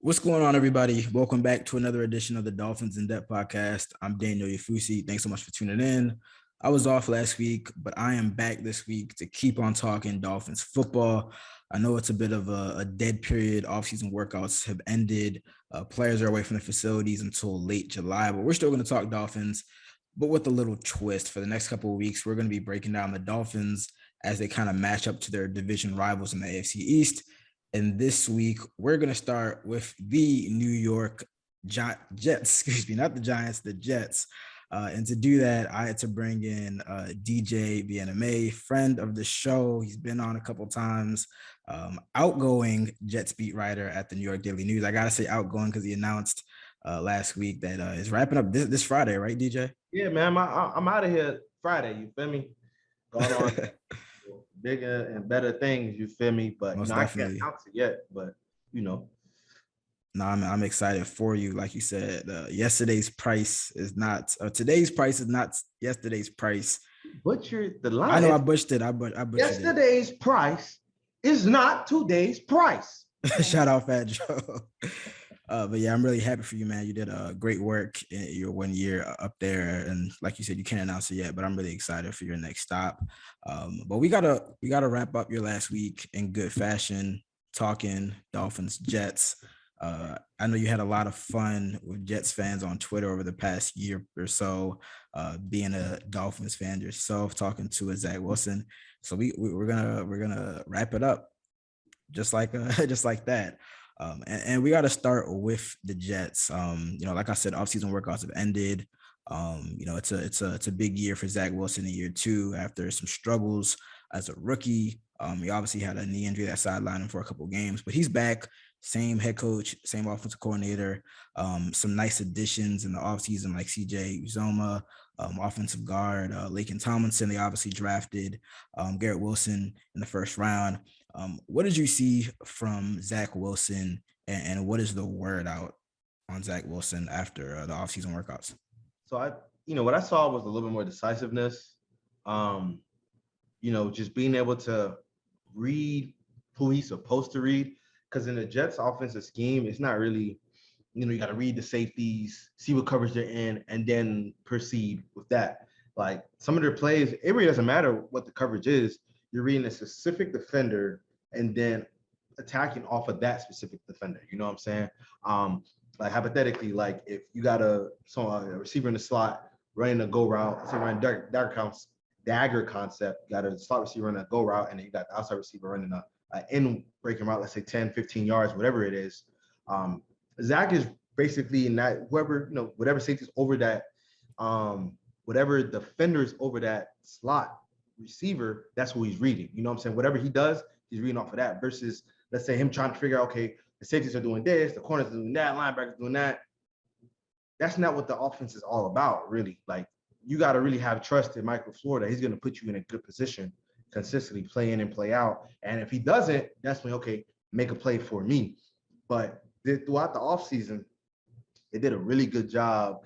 What's going on, everybody? Welcome back to another edition of the Dolphins and Jets podcast. I'm Daniel Oyefusi. Thanks so much for tuning in. I was off last week, but I am back this week to keep on talking Dolphins football. I know it's a bit of a dead period. Offseason workouts have ended. Players are away from the facilities until late July, but we're still going to talk Dolphins, but with a little twist. For the next couple of weeks, we're going to be breaking down the Dolphins as they kind of match up to their division rivals in the AFC East. And this week, we're going to start with the New York Jets, not the Giants, the Jets. And to do that, I had to bring in DJ Bien-Aime, friend of the show. He's been on a couple times, outgoing Jets beat writer at the New York Daily News. I got to say outgoing because he announced last week that is wrapping up this Friday, right, DJ? Yeah, man, I'm out of here Friday, you feel me? Going on bigger and better things, you feel me? But I can't announce it yet, but No, I'm excited for you. Like you said, today's price is not yesterday's price. Butchered the line. I know I butchered it. I butchered yesterday's price is not today's price. Shout out Fat Joe. But yeah, I'm really happy for you, man. You did great work in your 1 year up there, and like you said, you can't announce it yet, but I'm really excited for your next stop. But we gotta wrap up your last week in good fashion, talking Dolphins-Jets. I know you had a lot of fun with Jets fans on Twitter over the past year or so, being a Dolphins fan yourself, talking to Zach Wilson. So we're gonna wrap it up just like that. And we got to start with the Jets. Like I said, offseason workouts have ended. It's a big year for Zach Wilson in year two after some struggles as a rookie. He obviously had a knee injury that sidelined him for a couple of games, but he's back. Same head coach, same offensive coordinator. Some nice additions in the offseason like CJ Uzomah, offensive guard, Laken Tomlinson. They obviously drafted Garrett Wilson in the first round. What did you see from Zach Wilson, and what is the word out on Zach Wilson after the offseason workouts? So what I saw was a little bit more decisiveness. Just being able to read who he's supposed to read. Because in the Jets offensive scheme, it's not really, you got to read the safeties, see what coverage they're in, and then proceed with that. Like some of their plays, it really doesn't matter what the coverage is. You're reading a specific defender and then attacking off of that specific defender. You know what I'm saying? Like hypothetically, like if you got a receiver in the slot running a go route, say running dagger concept, you got a slot receiver running a go route, and then you got the outside receiver running a in breaking route, let's say 10, 15 yards, whatever it is. Zach is basically in that, whatever safety's over that, whatever defender's over that slot receiver, that's who he's reading. You know what I'm saying? Whatever he does, he's reading off of that versus, let's say, him trying to figure out, okay, the safeties are doing this, the corners are doing that, linebackers doing that. That's not what the offense is all about, really. Like, you got to really have trust in Michael Floyd that he's going to put you in a good position, consistently play in and play out. And if he doesn't, that's when, okay, make a play for me. But throughout the offseason, he did a really good job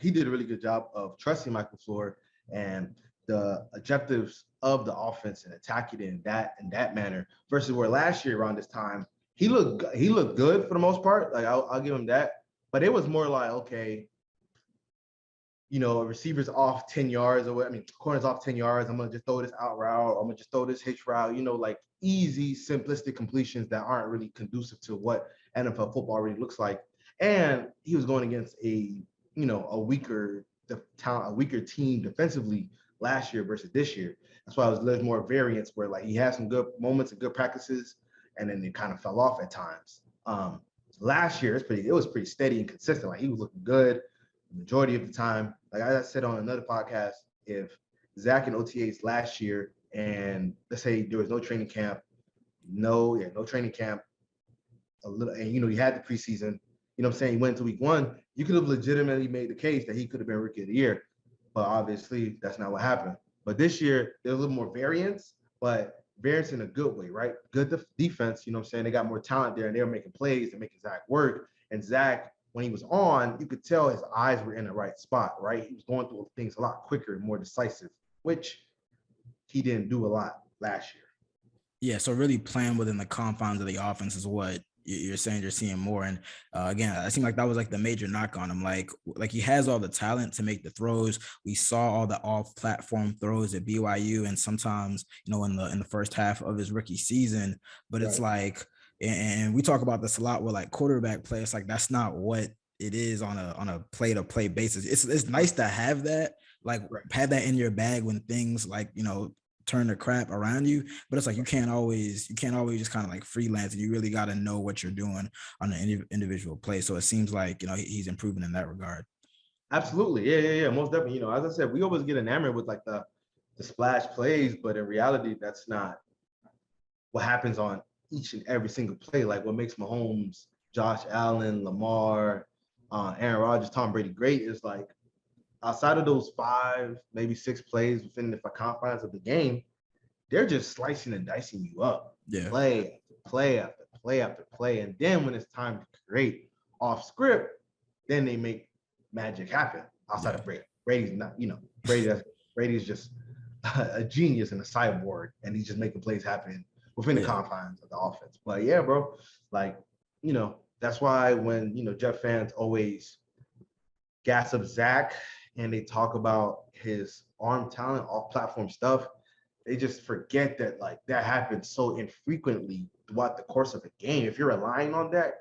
of trusting Michael Floyd and the objectives of the offense and attacking it in that manner versus where last year around this time, he looked good for the most part. Like I'll give him that. But it was more like, okay, a receiver's off 10 yards corner's off 10 yards. I'm going to just throw this out route. I'm going to just throw this hitch route, like easy, simplistic completions that aren't really conducive to what NFL football really looks like. And he was going against a weaker team defensively last year versus this year. That's why there's more variance where like he had some good moments and good practices, and then it kind of fell off at times. Last year it was pretty steady and consistent. Like he was looking good the majority of the time. Like I said on another podcast, if Zach and OTAs last year, and let's say there was no training camp, a little, and you had the preseason, you know what I'm saying, he went to week one, you could have legitimately made the case that he could have been rookie of the year. But obviously that's not what happened. But this year there's a little more variance, but variance in a good way, right? Good defense, you know what I'm saying? They got more talent there and they were making plays and making Zach work. And Zach, when he was on, you could tell his eyes were in the right spot, right? He was going through things a lot quicker and more decisive, which he didn't do a lot last year. Yeah, so really playing within the confines of the offense is what you're saying you're seeing more. And again, it seemed like that was like the major knock on him. Like he has all the talent to make the throws. We saw all the off-platform throws at BYU, and sometimes, you know, in the first half of his rookie season. But it's like, and we talk about this a lot with like quarterback play. It's like that's not what it is on a play-to-play basis. It's nice to have that, like have that in your bag when things like, you know, turn the crap around you, but it's like you can't always just kind of like freelance, and you really got to know what you're doing on an individual play. So it seems like, you know, he's improving in that regard. Absolutely. Yeah, most definitely. You know, as I said, we always get enamored with like the splash plays, but in reality, that's not what happens on each and every single play. Like what makes Mahomes, Josh Allen, Lamar, Aaron Rodgers, Tom Brady great is like outside of those 5, maybe 6 plays within the confines of the game, they're just slicing and dicing you up. Yeah. Play after play after play after play. And then when it's time to create off script, then they make magic happen outside of Brady. Brady's not, you know, Brady's just a genius and a cyborg, and he's just making plays happen within the confines of the offense. But yeah, bro, like, you know, that's why when, you know, Jet fans always gas up Zach and they talk about his arm talent, off-platform stuff, they just forget that like that happens so infrequently throughout the course of a game. If you're relying on that,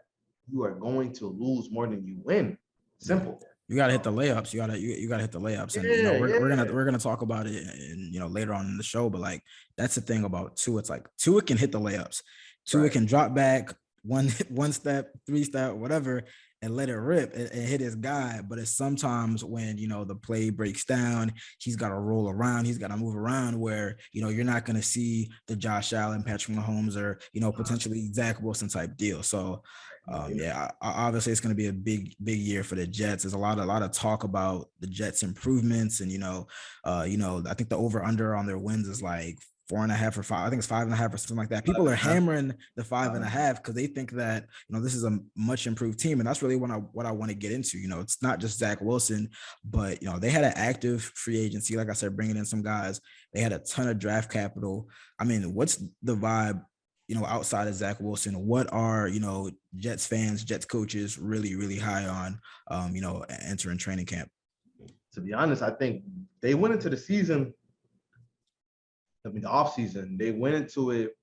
you are going to lose more than you win. Simple. You gotta hit the layups. You gotta hit the layups, and you know we're gonna talk about it, and you know later on in the show. But like that's the thing about Tua. It's like Tua can hit the layups. Tua can drop back one step, 3 step, whatever, and let it rip and hit his guy. But it's sometimes when, you know, the play breaks down, he's got to roll around, he's got to move around, where, you know, you're not going to see the Josh Allen, Patrick Mahomes, or, you know, potentially Zach Wilson type deal. So obviously it's going to be a big year for the Jets. There's a lot of talk about the Jets improvements, and I think the over under on their wins is like 4.5 or 5. I think it's 5.5 or something like that. People are hammering the 5.5 because they think that, you know, this is a much improved team. And that's really what I want to get into. You know, it's not just Zach Wilson, but, you know, they had an active free agency. Like I said, bringing in some guys. They had a ton of draft capital. I mean, what's the vibe, you know, outside of Zach Wilson? What are, you know, Jets fans, Jets coaches really, really high on, you know, entering training camp? To be honest, I think they went into the season, the offseason, they went into it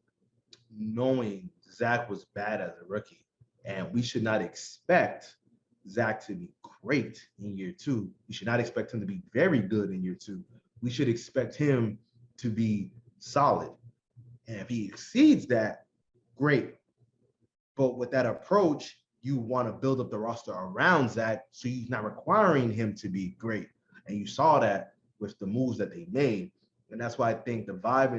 knowing Zach was bad as a rookie, and we should not expect Zach to be great in year 2. We should not expect him to be very good in year 2. We should expect him to be solid. And if he exceeds that, great. But with that approach, you want to build up the roster around Zach, so he's not requiring him to be great. And you saw that with the moves that they made. And that's why I think the vibe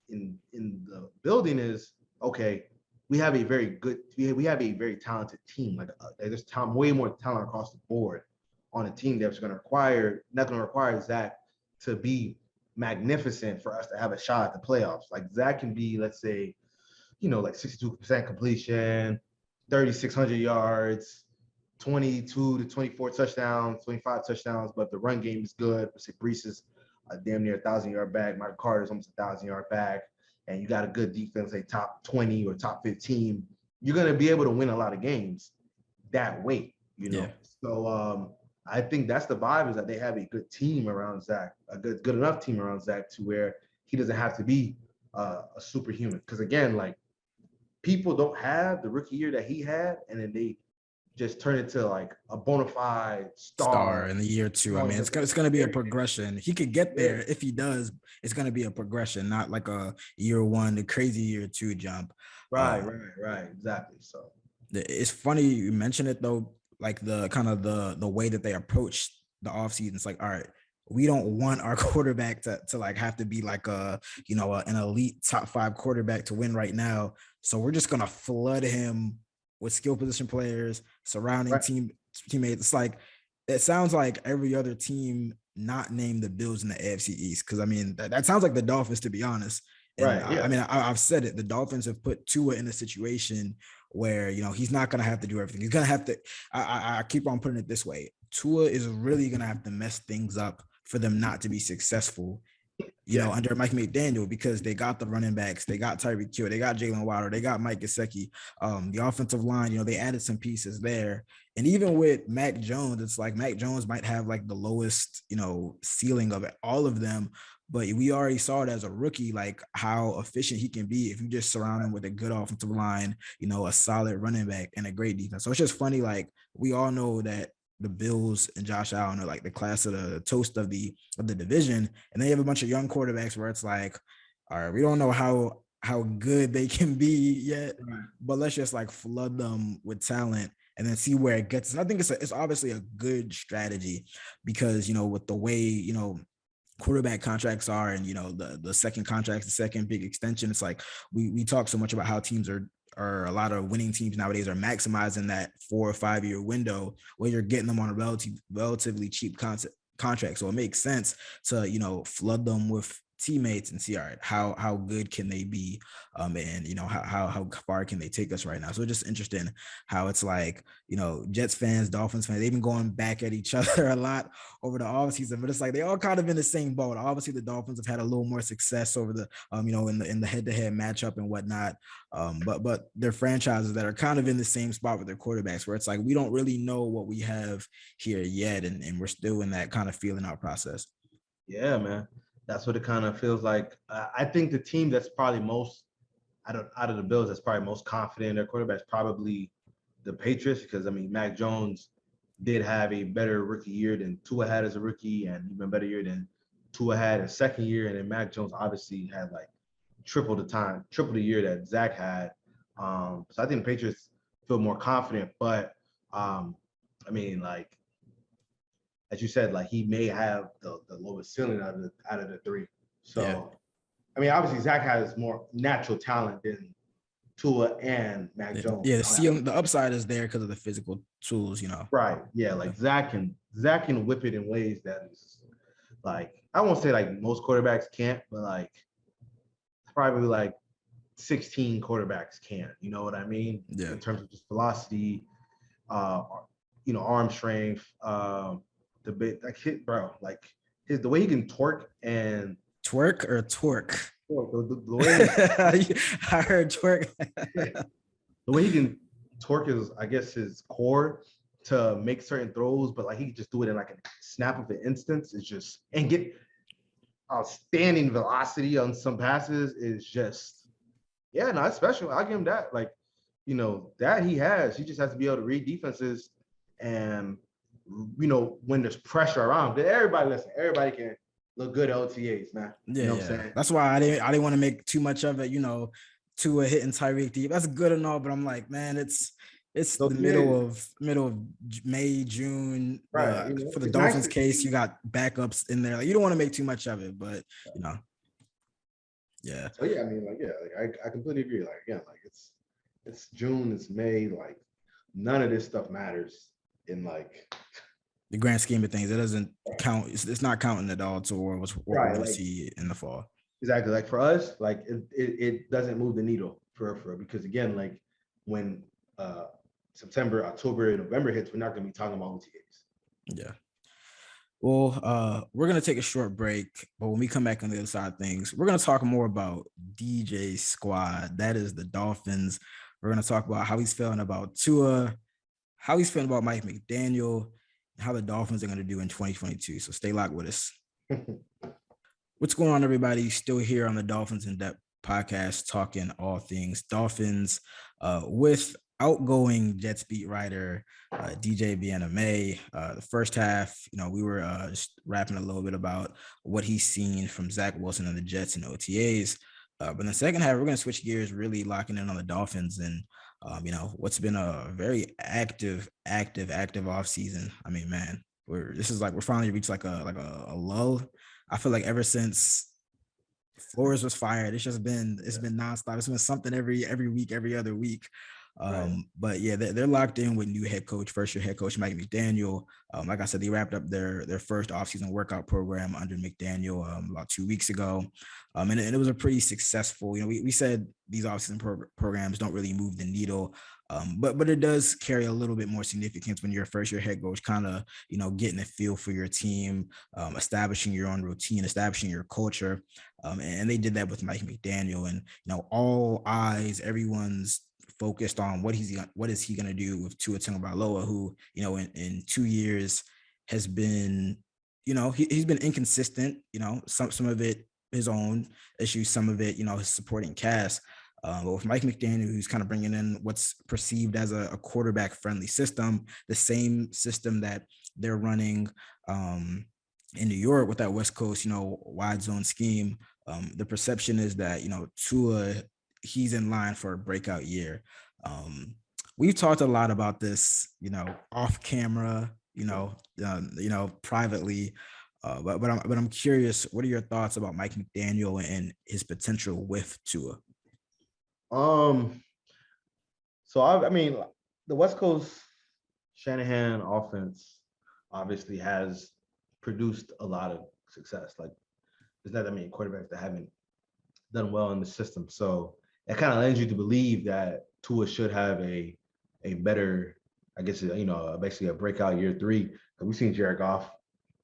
in the building is, okay, we have a very talented team. Like there's way more talent across the board on a team that's not going to require Zach to be magnificent for us to have a shot at the playoffs. Like Zach can be, let's say, you know, like 62% completion, 3,600 yards, 22 to 24 touchdowns, 25 touchdowns, but the run game is good. Let's say Brees is damn near 1,000-yard back. Michael Carter's almost 1,000-yard back, and you got a good defense, like top 20 or top 15. You're going to be able to win a lot of games that way, you know? Yeah. So I think that's the vibe, is that they have a good team around Zach, a good enough team around Zach to where he doesn't have to be a superhuman. Because again, like people don't have the rookie year that he had, and then they just turn it to like a bona fide star in the year 2. I mean, it's going to be a progression. He could get there if he does. It's going to be a progression, not like a year 1 to crazy year 2 jump. Right, exactly. So it's funny you mention it though, like the kind of the way that they approach the offseason. It's like, all right, we don't want our quarterback to like have to be like an elite top 5 quarterback to win right now. So we're just going to flood him with skill position players, surrounding teammates. It's like, it sounds like every other team not named the Bills in the AFC East. Cause I mean, that sounds like the Dolphins, to be honest. And I mean, I've said it, the Dolphins have put Tua in a situation where, you know, he's not going to have to do everything. He's going to have to, I keep on putting it this way. Tua is really going to have to mess things up for them not to be successful under Mike McDaniel, because they got the running backs, they got Tyreek Hill, they got Jalen Waddle, they got Mike Gesicki, the offensive line, they added some pieces there. And even with Mac Jones, it's like Mac Jones might have like the lowest, ceiling of all of them. But we already saw it as a rookie, like how efficient he can be if you just surround him with a good offensive line, a solid running back and a great defense. So it's just funny. Like, we all know that the Bills and Josh Allen are like the class of the toast of the division, and they have a bunch of young quarterbacks where it's like, all right, we don't know how good they can be yet, but let's just like flood them with talent and then see where it gets. And I think it's obviously a good strategy because with the way quarterback contracts are, and the second contract, the second big extension, it's like we talk so much about how teams are a lot of winning teams nowadays are maximizing that 4 or 5 year window where you're getting them on a relatively cheap contract. So it makes sense to flood them with teammates and see, all right, how good can they be, and how far can they take us right now. So it's just interesting how it's like, Jets fans, Dolphins fans, they've been going back at each other a lot over the offseason, but it's like they all kind of in the same boat. Obviously the Dolphins have had a little more success over the in the head-to-head matchup and whatnot, but they're franchises that are kind of in the same spot with their quarterbacks where it's like we don't really know what we have here yet, and we're still in that kind of feeling out process. Yeah, man. That's what it kind of feels like. I think the team that's probably most out of the Bills that's probably most confident in their quarterback is probably the Patriots, because Mac Jones did have a better rookie year than Tua had as a rookie, and even better year than Tua had a second year, and then Mac Jones obviously had like triple the year that Zach had. So I think the Patriots feel more confident, but like, as you said, like he may have the lowest ceiling out of the three. So, yeah. Obviously Zach has more natural talent than Tua and Mac Jones. Yeah, the ceiling, the upside is there because of the physical tools, Right. Yeah, like Zach can whip it in ways that is like, I won't say like most quarterbacks can't, but like probably like 16 quarterbacks can. You know what I mean? Yeah. In terms of just velocity, arm strength. The way he can torque and twerk or torque. The way I heard twerk. The way he can torque is, I guess, his core to make certain throws, but like he can just do it in like a snap of an instance. It's just, and get outstanding velocity on some passes is just, yeah, no, it's special. I'll give him that. Like, that he has. He just has to be able to read defenses and when there's pressure around. Everybody can look good at OTAs, man. Yeah, what I'm saying? That's why I didn't want to make too much of it, Tua hitting Tyreek deep. That's good and all, but I'm like, man, it's the middle of May, June. Right. For the Dolphins case, you got backups in there. Like, you don't want to make too much of it, but yeah. So yeah, I completely agree. Like, again, like it's June, it's May, like none of this stuff matters in like the grand scheme of things. It doesn't count. It's not counting at all towards what we're going to see in the fall. Exactly. Like for us, like it doesn't move the needle for because again, like when September, October, and November hits, we're not going to be talking about OTAs. Yeah. Well, we're going to take a short break, but when we come back on the other side of things, we're going to talk more about DJ squad. That is the Dolphins. We're going to talk about how he's feeling about Tua, how he's feeling about Mike McDaniel, and how the Dolphins are going to do in 2022. So stay locked with us. What's going on, everybody? Still here on the Dolphins in Depth podcast, talking all things Dolphins with outgoing Jets beat writer DJ Bien-Aime. The first half, we were just rapping a little bit about what he's seen from Zach Wilson and the Jets and OTAs. But in the second half, we're going to switch gears, really locking in on the Dolphins and what's been a very active offseason. Man, we're finally reached like a lull. I feel like ever since Flores was fired, it's been nonstop. It's been something every week, every other week. But yeah, they're locked in with new first year head coach Mike McDaniel. Like I said, they wrapped up their first offseason workout program under McDaniel about 2 weeks ago. And it was a pretty successful, we said these offseason programs don't really move the needle But it does carry a little bit more significance when you're a first year head coach, kind of, getting a feel for your team, establishing your own routine, establishing your culture. And they did that with Mike McDaniel, and, all eyes, everyone's focused on what is he going to do with Tua Tagovailoa, who, in 2 years has been, he's been inconsistent, some of it his own issues, some of it, his supporting cast. But with Mike McDaniel, who's kind of bringing in what's perceived as a quarterback-friendly system, the same system that they're running in New York with that West Coast, wide zone scheme. The perception is that, Tua, he's in line for a breakout year. We've talked a lot about this, off camera, privately. But I'm curious, what are your thoughts about Mike McDaniel and his potential with Tua? So I mean, the West Coast Shanahan offense obviously has produced a lot of success. Like, there's not that many quarterbacks that haven't done well in the system. So it kind of lends you to believe that Tua should have a better, I guess, basically a breakout year 3. We've seen Jared Goff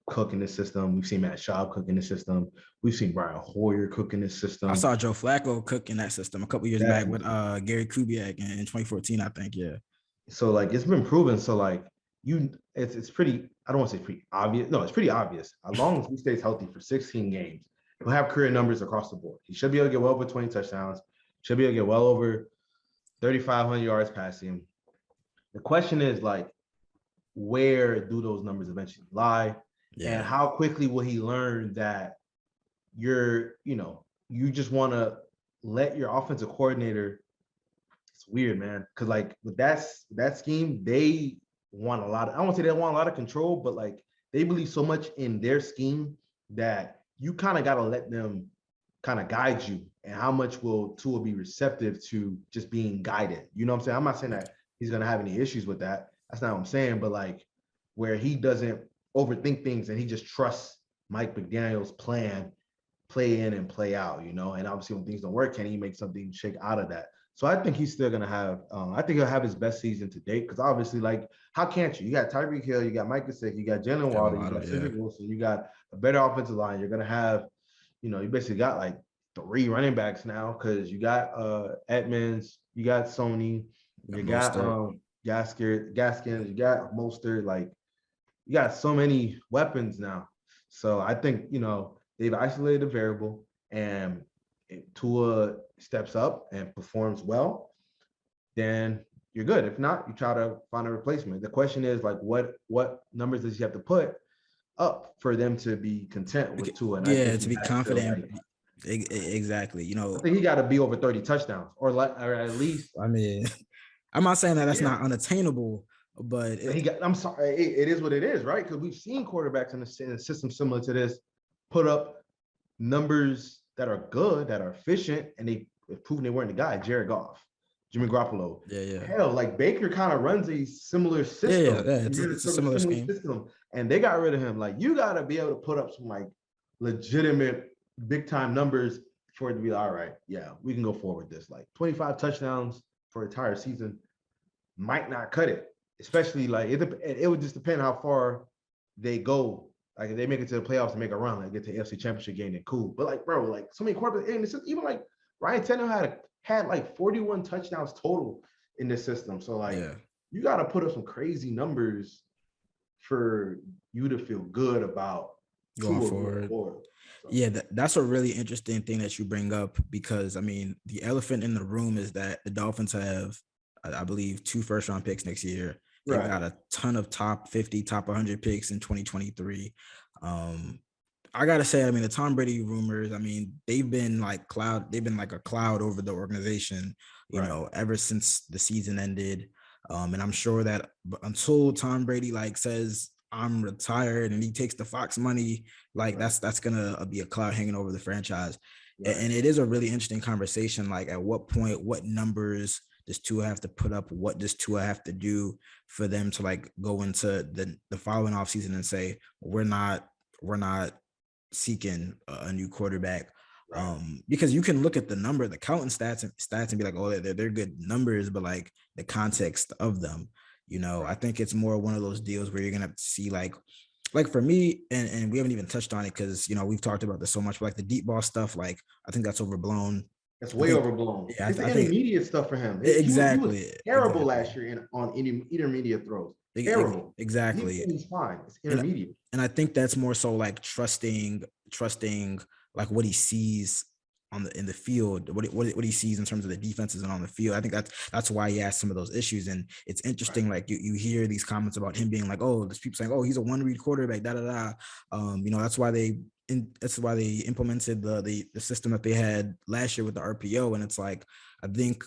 cook in this system. We've seen Matt Schaub cook in this system. We've seen Brian Hoyer cook in this system. I saw Joe Flacco cook in that system a couple years back with Gary Kubiak in 2014, I think. Yeah. So like, it's been proven. So like, it's pretty, I don't want to say pretty obvious. No, it's pretty obvious. As long as he stays healthy for 16 games, he'll have career numbers across the board. He should be able to get well over 20 touchdowns. Should be able to get well over 3,500 yards passing. The question is, like, where do those numbers eventually lie? Yeah. And how quickly will he learn that you just want to let your offensive coordinator? It's weird, man. Because like with that scheme, they want a lot of, I don't want to say they want a lot of control, but like they believe so much in their scheme that you kind of got to let them kind of guide you. And how much will Tua be receptive to just being guided? You know what I'm saying? I'm not saying that he's going to have any issues with that. That's not what I'm saying. But like, where he doesn't overthink things and he just trusts Mike McDaniel's plan, play in and play out, and obviously when things don't work, can he make something shake out of that? So I think he's still going to have, I think he'll have his best season to date, because obviously, like, how can't you? You got Tyreek Hill, you got Mike Gesicki, you got Jalen Waddle, you got Cedric Wilson, you got a better offensive line. You're going to have, you basically got like 3 running backs now, because you got Edmonds, you got Sony, you got Gaskins, you got Mostert. Like, you got so many weapons now. So I think, they've isolated the variable, and if Tua steps up and performs well, then you're good. If not, you try to find a replacement. The question is, like, what numbers does he have to put up for them to be content with Tua? And to be confident. Exactly. I think he got to be over 30 touchdowns, or at least. I mean, I'm not saying that that's not unattainable, but I'm sorry, it is what it is, right? Because we've seen quarterbacks in a system similar to this put up numbers that are good, that are efficient, and they've proven they weren't the guy. Jared Goff, Jimmy Garoppolo. Yeah. Hell, like Baker kind of runs a similar system. Yeah. It's a similar system, and they got rid of him. Like, you got to be able to put up some like legitimate big time numbers for it to be all right. Yeah, we can go forward with this. Like 25 touchdowns for an entire season might not cut it, especially like it would just depend how far they go. Like, if they make it to the playoffs and make a run, like get to the AFC Championship game, then cool. But like, bro, like so many quarterbacks, and even like Ryan Tannehill had like 41 touchdowns total in this system. So like, you got to put up some crazy numbers for you to feel good about going forward. So. Yeah, that's a really interesting thing that you bring up, because I mean, the elephant in the room is that the Dolphins have, I believe, 2 first-round picks next year. They've got a ton of top 50, top 100 picks in 2023. I gotta say, I mean, the Tom Brady rumors, I mean, they've been like a cloud over the organization, ever since the season ended. And I'm sure that until Tom Brady like says, I'm retired, and he takes the Fox money, like that's gonna be a cloud hanging over the franchise. And it is a really interesting conversation. Like, at what point, what numbers does Tua have to put up? What does Tua have to do for them to like go into the following offseason and say, we're not seeking a new quarterback? Right. Because you can look at the counting stats and be like, oh, they're good numbers, but like the context of them, I think it's more one of those deals where you're gonna see like for me, and we haven't even touched on it because we've talked about this so much, but like the deep ball stuff, like I think that's overblown. That's I way think, overblown. yeah, It's I think intermediate stuff for him. He was exactly, terrible last year on intermediate throws. Terrible. Deep exactly. he's fine. It's And intermediate. and I think that's more so like trusting like what he sees in the field, what he sees in terms of the defenses and on the field. I think that's why he has some of those issues. And it's interesting, Right. like you hear these comments about him being like, oh, there's people saying, oh, he's a one read quarterback, da da da. That's why they implemented the system that they had last year with the RPO. And it's like, I think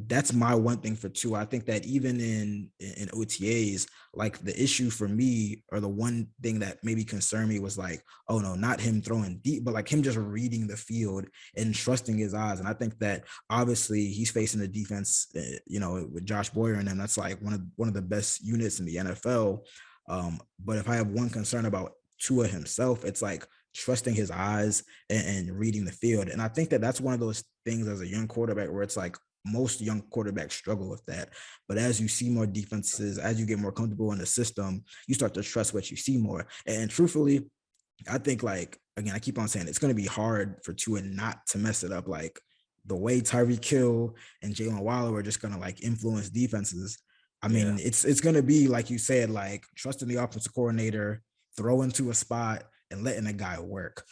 that's my one thing for Tua. I think that even in OTAs, like the issue for me, or the one thing that maybe concerned me was like, oh no, not him throwing deep, but like him just reading the field and trusting his eyes. And I think that obviously he's facing a defense, with Josh Boyer and them. That's like one of the best units in the NFL. But if I have one concern about Tua himself, it's like trusting his eyes and reading the field. And I think that that's one of those things as a young quarterback where it's like, most young quarterbacks struggle with that. But as you see more defenses, as you get more comfortable in the system, you start to trust what you see more. And truthfully, I think, like, again, I keep on saying it's going to be hard for Tua not to mess it up. Like the way Tyreek Hill and Jalen Waller are just going to like influence defenses. I mean, it's going to be, like you said, like trusting the offensive coordinator, throwing to a spot and letting the guy work.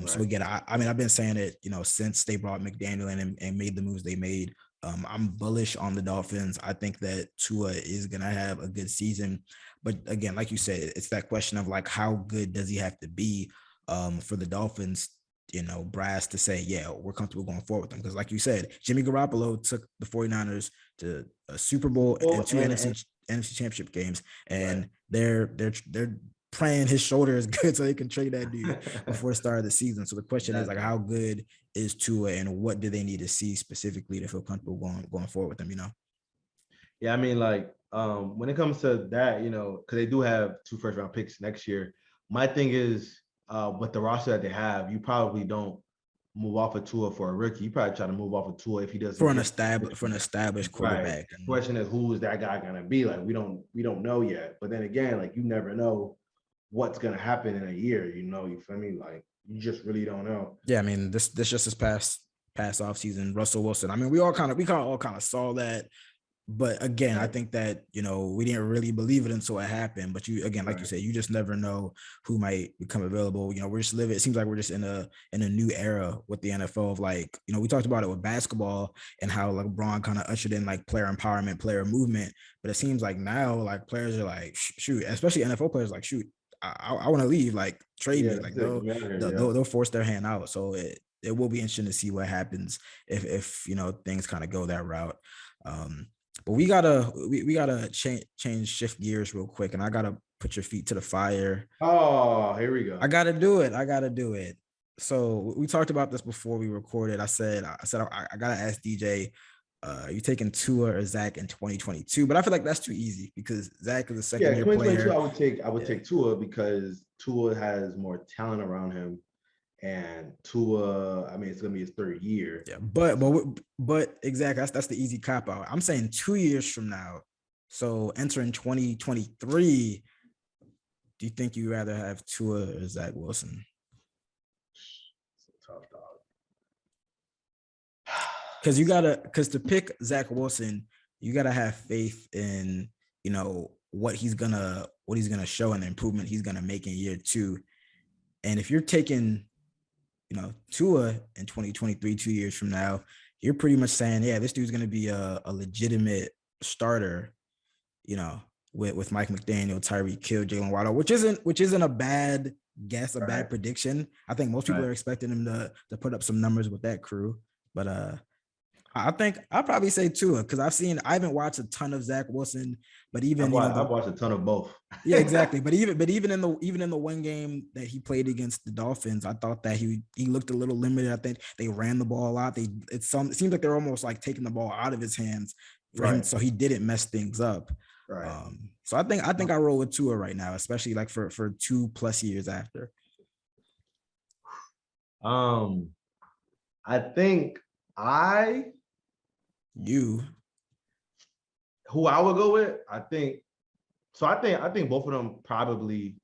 So again, I mean, I've been saying it, since they brought McDaniel in and made the moves they made. I'm bullish on the Dolphins. I think that Tua is going to have a good season. But again, like you said, it's that question of like, how good does he have to be for the Dolphins, brass to say, yeah, we're comfortable going forward with them. Because like you said, Jimmy Garoppolo took the 49ers to a Super Bowl and two NFC championship games. And they're praying his shoulder is good so they can trade that dude before the start of the season. So the question is like, how good is Tua and what do they need to see specifically to feel comfortable going forward with them, Yeah, I mean, like, when it comes to that, because they do have 2 first-round picks next year. My thing is, with the roster that they have, you probably don't move off of Tua for a rookie. You probably try to move off of Tua if he doesn't for an established quarterback. Right. The question is, who is that guy gonna be? Like, we don't know yet. But then again, like, you never know what's gonna happen in a year. You feel me? Like, you just really don't know. Yeah, I mean, this just this past offseason, Russell Wilson. I mean, we all kind of saw that. But again, I think that, we didn't really believe it until it happened. But you, again, like you said, you just never know who might become available. We're just living. It seems like we're just in a new era with the NFL of like, we talked about it with basketball and how like LeBron kind of ushered in like player empowerment, player movement. But it seems like now like players are like, shoot, especially NFL players like, shoot, I want to leave, like trade me. Like they'll force their hand out. So it will be interesting to see what happens if things kind of go that route. But we gotta change shift gears real quick, and I gotta put your feet to the fire. Oh, here we go. I gotta do it. So we talked about this before we recorded. I said I gotta ask DJ, are you taking Tua or Zach in 2022? But I feel like that's too easy because Zach is a second year player. I would take Tua because Tua has more talent around him. And Tua, I mean, it's gonna be his 3rd year. Yeah, but exactly, that's the easy cop out. I'm saying 2 years from now, so entering 2023. Do you think you rather have Tua or Zach Wilson? It's a tough dog. Because to pick Zach Wilson, you gotta have faith in what he's gonna show and the improvement he's gonna make in year 2. And if you're taking Tua in 2023, 2 years from now, you're pretty much saying, yeah, this dude's going to be a legitimate starter, with Mike McDaniel, Tyreek Hill, Jalen Waddle, which isn't a bad guess, bad prediction. I think most people are expecting him to put up some numbers with that crew. But I think I'll probably say Tua because I haven't watched a ton of Zach Wilson, but even I've watched a ton of both. Yeah, exactly. But even in the one game that he played against the Dolphins, I thought that he looked a little limited. I think they ran the ball a lot. It seems like they're almost like taking the ball out of his hands for him, so he didn't mess things up. Right. So I think I roll with Tua right now, especially like for 2+ years after. I think who I would go with, I think both of them probably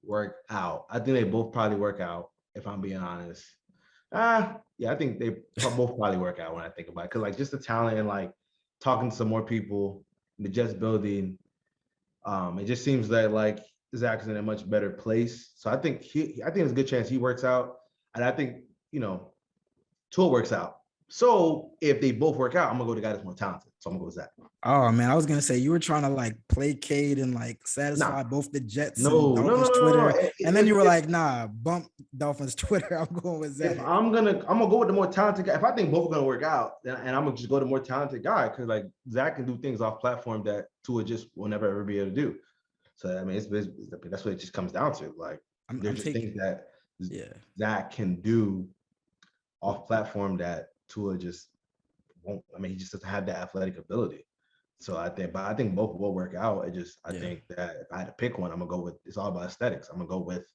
work out. I think they both probably work out, if I'm being honest. Yeah, I think they both probably work out when I think about it. Cause like just the talent and like talking to some more people in the Jets building, it just seems that like Zach's in a much better place. So I think there's a good chance he works out. And I think, Tua works out. So if they both work out, I'm gonna go to the guy that's more talented. So I'm gonna go with Zach. Oh man, I was gonna say you were trying to like placate and like satisfy both the Jets and No. Dolphins Twitter, and then you were like, "Nah, bump Dolphins Twitter. I'm going with Zach." If I'm gonna go with the more talented guy. If I think both are gonna work out, and I'm gonna just go to the more talented guy because like Zach can do things off platform that Tua just will never ever be able to do. So I mean, that's what it just comes down to. Like there's just things that Zach can do off platform that Tua just won't. I mean, he just doesn't have that athletic ability. So I think both will work out. I think that if I had to pick one, I'm gonna go with. It's all about aesthetics. I'm gonna go with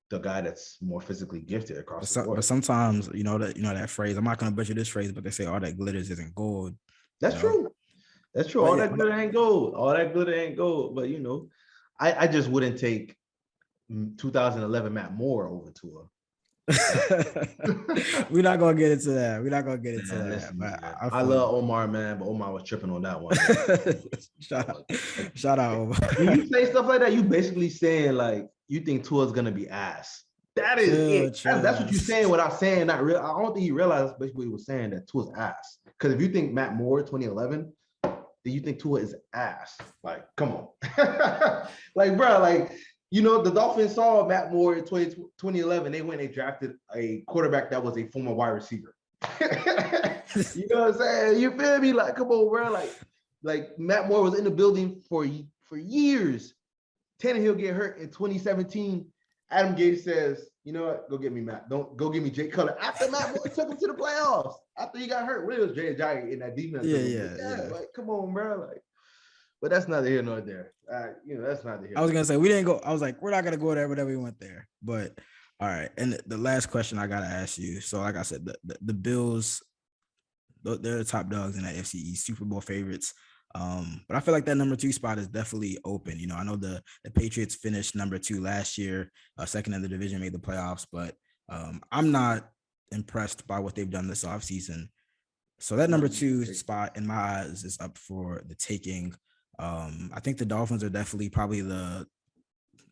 the guy that's more physically gifted across the board. But sometimes that phrase. I'm not gonna butcher this phrase, but they say all that glitters isn't gold. That's true. That's true. All that glitter ain't gold. But I just wouldn't take 2011 Matt Moore over Tua. We're not gonna get into that. Listen, I love Omar, man, but Omar was tripping on that one. Shout out Omar. When you say stuff like that, you basically saying like you think Tua's gonna be ass. That is it. That's what you're saying without saying that real. I don't think you realize basically what he was saying, that Tua's ass. Because if you think Matt Moore 2011, then you think Tua is ass. Like, come on. Like, bro, like, the Dolphins saw Matt Moore in 2011. They went and they drafted a quarterback that was a former wide receiver. You know what I'm saying? You feel me? Like, come on, bro. Like Matt Moore was in the building for years. Tannehill get hurt in 2017. Adam Gase says, "You know what? Go get me Matt. Don't go get me Jay Cutler." After Matt Moore took him to the playoffs, after he got hurt, it was Jay Ajayi in that defense. Yeah. Like, come on, bro. Like, but that's neither here nor there. That's neither here. I was gonna say we didn't go. I was like, we're not gonna go there, whatever we went there. But all right. And the last question I gotta ask you. So, like I said, the Bills, they're the top dogs in the AFC East, Super Bowl favorites. But I feel like that number 2 spot is definitely open. I know the Patriots finished number 2 last year, second in the division, made the playoffs, but I'm not impressed by what they've done this offseason. So that number 2 spot in my eyes is up for the taking. I think the Dolphins are definitely probably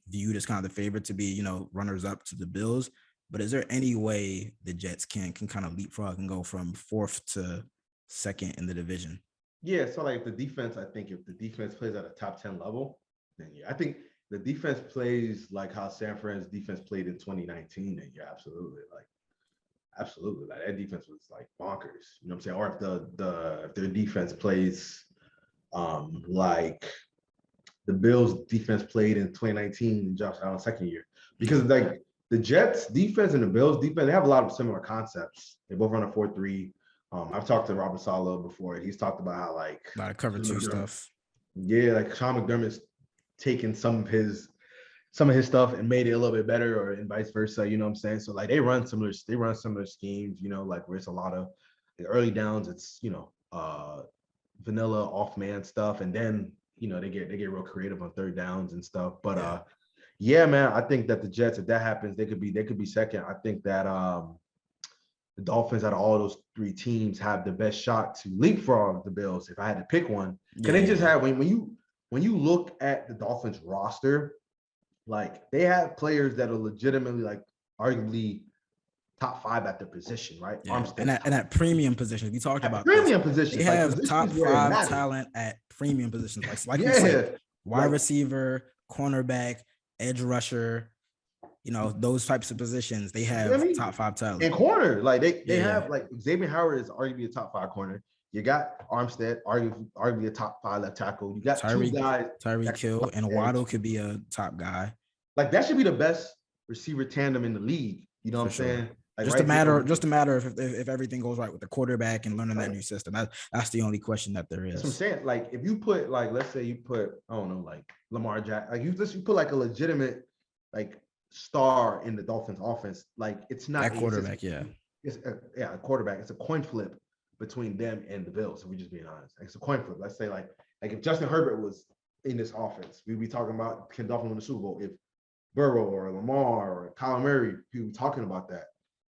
viewed as kind of the favorite to be, runners up to the Bills. But is there any way the Jets can kind of leapfrog and go from 4th to 2nd in the division? Yeah, so like if the defense plays at a top 10 level, then yeah, I think the defense plays like how San Fran's defense played in 2019, then yeah, absolutely. Like that defense was like bonkers. You know what I'm saying? Or if their defense plays like the Bills defense played in 2019 in Josh Allen's second year. Because like the Jets defense and the Bills defense, they have a lot of similar concepts. They both run a 4-3. I've talked to Robert Saleh before. He's talked about how like a lot of cover 2 stuff. Yeah, like Sean McDermott's taken some of his stuff and made it a little bit better, and vice versa. You know what I'm saying? So like they run similar schemes. Like where it's a lot of the early downs. It's vanilla off man stuff, and then they get real creative on third downs and stuff. But yeah, man, I think that the Jets, if that happens, they could be second. I think that the Dolphins out of all those 3 teams have the best shot to leapfrog the Bills if I had to pick one. Because they just have when you look at the Dolphins roster, like they have players that are legitimately like arguably top 5 at their position, right? Yeah. Armstead, and at premium positions. We talked about premium positions. They have top 5 talent at premium positions. Like you said, wide receiver, cornerback, edge rusher. Those types of positions, they have top 5 talent. And corner, like they have like Xavier Howard is arguably a top 5 corner. You got Armstead, arguably a top 5 left tackle. You got Tyreek, 2 guys. Tyreek Hill and Waddle could be a top guy. Like that should be the best receiver tandem in the league. You know what I'm saying? Like just a matter if everything goes right with the quarterback and learning that new system. That's the only question that there is. That's what I'm saying. Like if you put let's say you put I don't know like Lamar Jackson, like you put like a legitimate like star in the Dolphins offense, like it's not that quarterback. It's a quarterback. It's a coin flip between them and the Bills. If we're just being honest, it's a coin flip. Let's say like if Justin Herbert was in this offense, we'd be talking about can Dolphins win the Super Bowl. If Burrow or Lamar or Kyler Murray, people talking about that.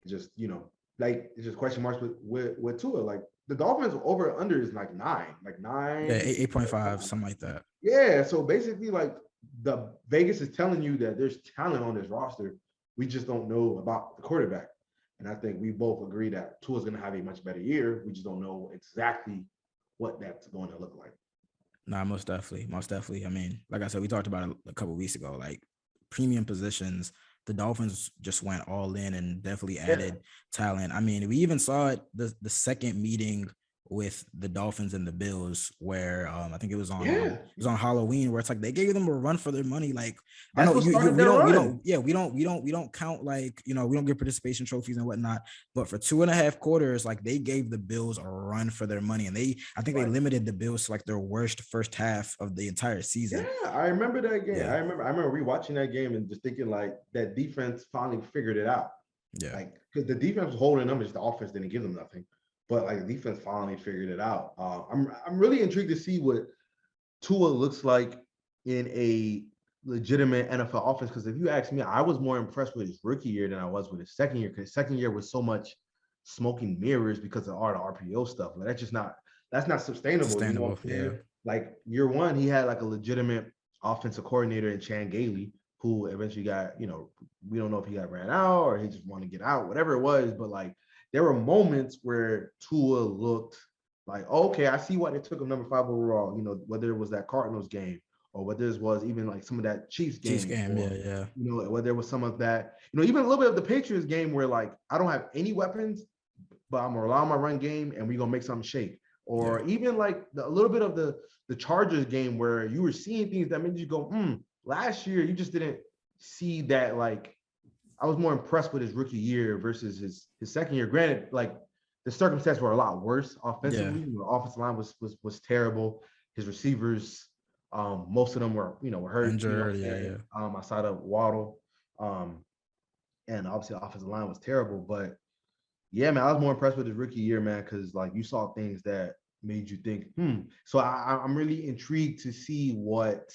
Just it's just question marks with Tua. Like the Dolphins over under is like 9. Yeah, 8.5, something like that. Yeah, so basically, like the Vegas is telling you that there's talent on this roster. We just don't know about the quarterback. And I think we both agree that Tua's going to have a much better year. We just don't know exactly what that's going to look like. Nah, most definitely. I mean, like I said, we talked about it a couple of weeks ago. Like premium positions, the Dolphins just went all in and definitely added talent. I mean, we even saw it the second meeting with the Dolphins and the Bills, where I think it was on Halloween, where it's like they gave them a run for their money. Like that's I know we don't count, like, we don't get participation trophies and whatnot, but for 2.5 quarters, like they gave the Bills a run for their money, and they limited the Bills to like their worst first half of the entire season. Yeah, I remember that game. Yeah. I remember rewatching that game and just thinking like that defense finally figured it out. Yeah, like because the defense was holding them, just the offense didn't give them nothing. But like the defense finally figured it out. I'm really intrigued to see what Tua looks like in a legitimate NFL offense. Because if you ask me, I was more impressed with his rookie year than I was with his second year. Because his second year was so much smoking mirrors because of all the RPO stuff. Like that's not sustainable. Yeah. Like year one, he had like a legitimate offensive coordinator in Chan Gailey, who eventually got, we don't know if he got ran out or he just wanted to get out, whatever it was. But like, there were moments where Tua looked like, okay, I see why they took him number 5 overall, whether it was that Cardinals game or whether it was even like some of that Chiefs game. Yeah. Whether it was some of that, even a little bit of the Patriots game where like, I don't have any weapons, but I'm going to rely on my run game and we're going to make something shake. Or even like a little bit of the Chargers game where you were seeing things that made you go, last year you just didn't see that. Like, I was more impressed with his rookie year versus his second year. Granted, like the circumstances were a lot worse offensively. The offensive line was terrible. His receivers, most of them were hurt, injured, outside of Waddle, and obviously the offensive line was terrible. But yeah, man, I was more impressed with his rookie year, man, because like you saw things that made you think, So I'm really intrigued to see what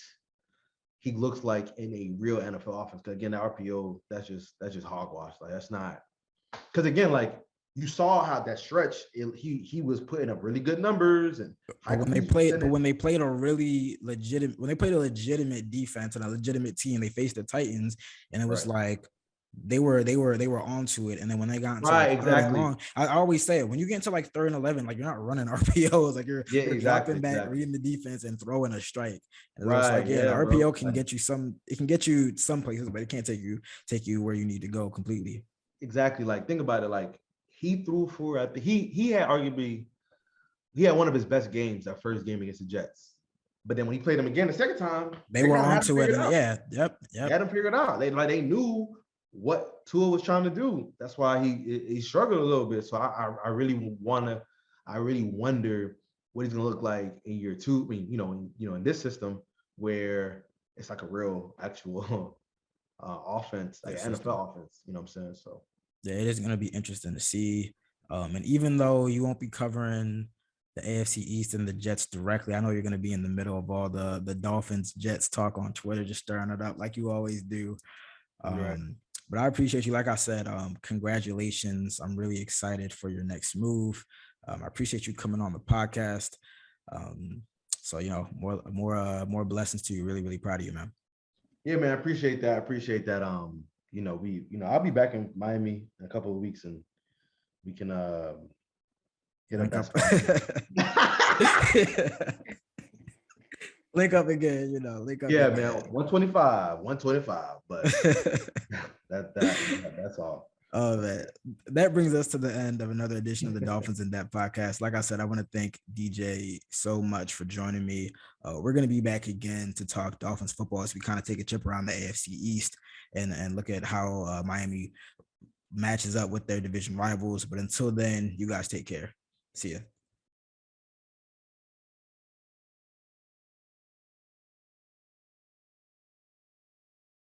he looks like in a real NFL offense. Because again, the RPO, that's just hogwash. Like that's not, because again, like you saw how that stretch, he was putting up really good numbers, and when they played a legitimate defense and a legitimate team, they faced the Titans, and it was like they were onto it. And then when they got into exactly long, I always say it, when you get into like 3rd and 11, like you're not running RPOs, like you're dropping back, reading the defense and throwing a strike. And it's like, the RPO can get you some places, but it can't take you where you need to go completely. Exactly. Like think about it. Like he threw for he had one of his best games, that first game against the Jets. But then when he played them again the second time, they were onto it. Yep. They had him figured out. They knew what Tua was trying to do. That's why he struggled a little bit. So I really wonder what he's gonna look like in year 2. I mean, in this system where it's like a real actual offense, like an NFL offense. You know what I'm saying? So yeah, it is gonna be interesting to see. And even though you won't be covering the AFC East and the Jets directly, I know you're going to be in the middle of all the Dolphins-Jets talk on Twitter, just stirring it up like you always do. But I appreciate you. Like I said, congratulations. I'm really excited for your next move. I appreciate you coming on the podcast. So, more blessings to you. Really, really proud of you, man. Yeah, man. I appreciate that. I'll be back in Miami in a couple of weeks, and we can link up. Link up again, link up. Yeah, man. 125, but that's all. Oh, man. That brings us to the end of another edition of the Dolphins in Depth podcast. Like I said, I want to thank DJ so much for joining me. We're going to be back again to talk Dolphins football as we kind of take a trip around the AFC East and look at how Miami matches up with their division rivals. But until then, you guys take care. See ya.